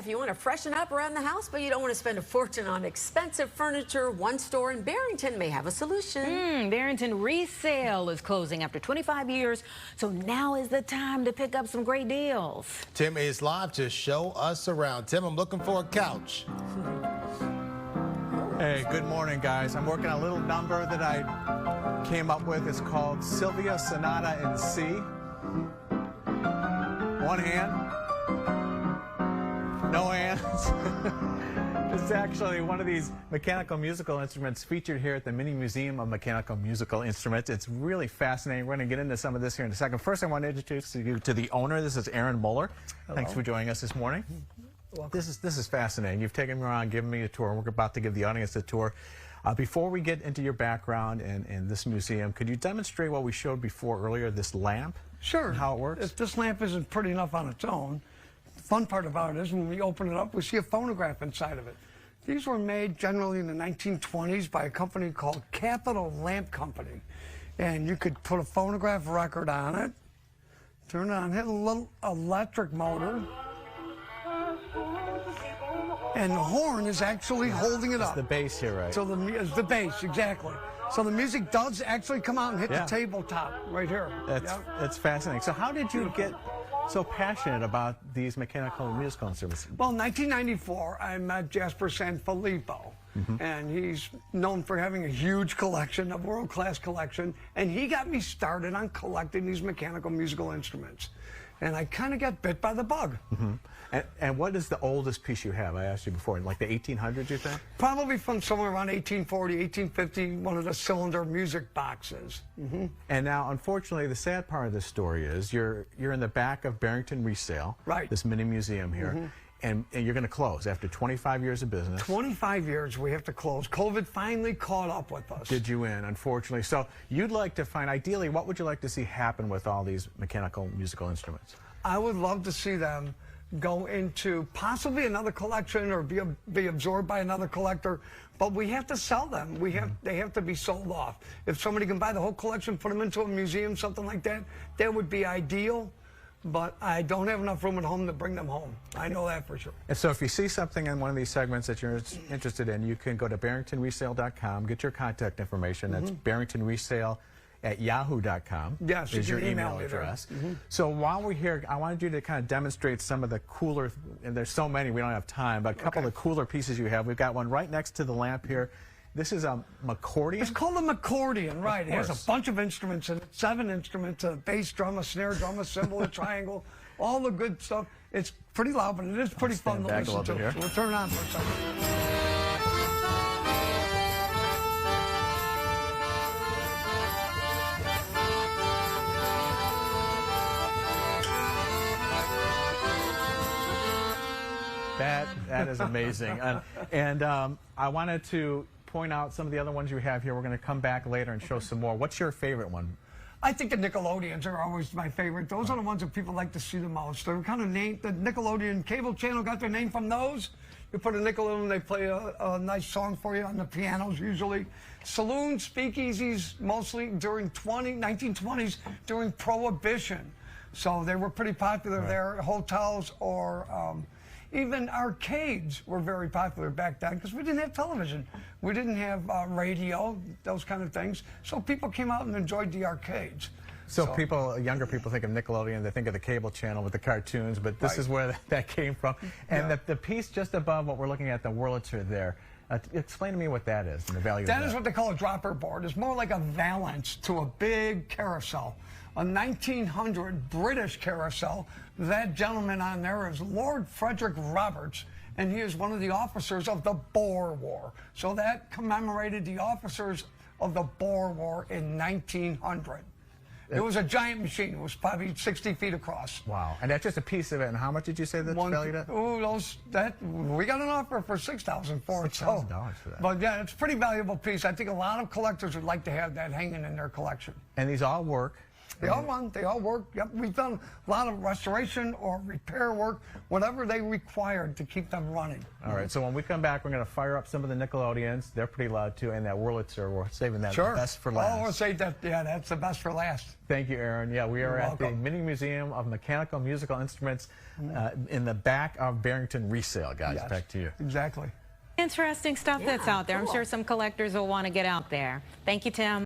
if you want to freshen up around the house, but you don't want to spend a fortune on expensive furniture, one store in Barrington may have a solution. Barrington Resale is closing after 25 years, so now is the time to pick up some great deals. Tim is live to show us around. Tim, I'm looking for a couch. Hey, good morning, guys. I'm working on a little number that I came up with. It's called Sylvia Sonata in C. One hand. No hands. This is actually one of these mechanical musical instruments featured here at the Mini Museum of Mechanical Musical Instruments. It's really fascinating. We're going to get into some of this here in a second. First, I want to introduce you to the owner. This is Aaron Moeller. Hello. Thanks for joining us this morning. This is fascinating. You've taken me around, given me a tour. We're about to give the audience a tour. Before we get into your background in this museum, could you demonstrate what we showed before earlier, this lamp? Sure. And how it works? If this lamp isn't pretty enough on its own, the fun part about it is when we open it up, we see a phonograph inside of it. These were made generally in the 1920s by a company called Capital Lamp Company. And you could put a phonograph record on it, turn it on, hit a little electric motor, and the horn is actually holding it up. It's the bass here, right? So it's the bass, exactly. So the music does actually come out and hit the tabletop right here. That's fascinating. So how did you get so passionate about these mechanical musical instruments? Well, in 1994, I met Jasper Sanfilippo, and he's known for having a huge collection, a world-class collection, and he got me started on collecting these mechanical musical instruments. And I kind of got bit by the bug. And what is the oldest piece you have? I asked you before, like the 1800s, you think? Probably from somewhere around 1840, 1850, one of the cylinder music boxes. And now, unfortunately, the sad part of this story is you're in the back of Barrington Resale, right? This mini museum here, and you're going to close after 25 years of business. 25 years we have to close. COVID finally caught up with us. Did you in, unfortunately. So you'd like to find, ideally, what would you like to see happen with all these mechanical musical instruments? I would love to see them go into possibly another collection or be absorbed by another collector, but we have to sell them. They have to be sold off. If somebody can buy the whole collection, put them into a museum, something like that, that would be ideal. But I don't have enough room at home to bring them home. I know that for sure. And so if you see something in one of these segments that you're interested in, you can go to barringtonresale.com, get your contact information. That's barringtonresale@yahoo.com. Yes, is your email address. So while we're here, I wanted you to kind of demonstrate some of the cooler, and there's so many, we don't have time, but a couple of the cooler pieces you have. We've got one right next to the lamp here. This is a accordion? It's called a accordion, right. It has a bunch of instruments in it, 7 instruments, a bass drum, a snare drum, a cymbal, a triangle, all the good stuff. It's pretty loud, but it is pretty fun to listen to. Here. We'll turn it on for a second. That is amazing. And I wanted to point out some of the other ones you have here. We're going to come back later and show some more. What's your favorite one? I think the Nickelodeons are always my favorite. Those are the ones that people like to see the most. They're kind of named, the Nickelodeon cable channel got their name from those. You put a Nickelodeon, they play a nice song for you on the pianos usually. Saloons, speakeasies, mostly during 1920s, during Prohibition. So they were pretty popular there. Hotels or even arcades were very popular back then because we didn't have television. We didn't have radio, those kind of things. So people came out and enjoyed the arcades. So people, younger people think of Nickelodeon, they think of the cable channel with the cartoons, but this is where that came from. And the piece just above what we're looking at, the Wurlitzer there, explain to me what that is and the value of that. That is what they call a dropper board. It's more like a valance to a big carousel. A 1900 British carousel. That gentleman on there is Lord Frederick Roberts, and he is one of the officers of the Boer War. So that commemorated the officers of the Boer War in 1900. It was a giant machine. It was probably 60 feet across. Wow. And that's just a piece of it. And how much did you say that's valued at? Oh, we got an offer for $6,000 for it. $6,000 for that. But yeah, it's a pretty valuable piece. I think a lot of collectors would like to have that hanging in their collection. And these all work? They all run. They all work. Yep, we've done a lot of restoration or repair work, whatever they required to keep them running. All right, so when we come back, we're going to fire up some of the Nickelodeons. They're pretty loud, too, and that Wurlitzer. We're saving that best for last. Oh, we'll save that. Yeah, that's the best for last. Thank you, Aaron. Yeah, we are at the welcome. Mini Museum of Mechanical Musical Instruments in the back of Barrington Resale, guys. Yes, Back to you. Exactly. Interesting stuff that's out there. I'm cool. sure some collectors will want to get out there. Thank you, Tim.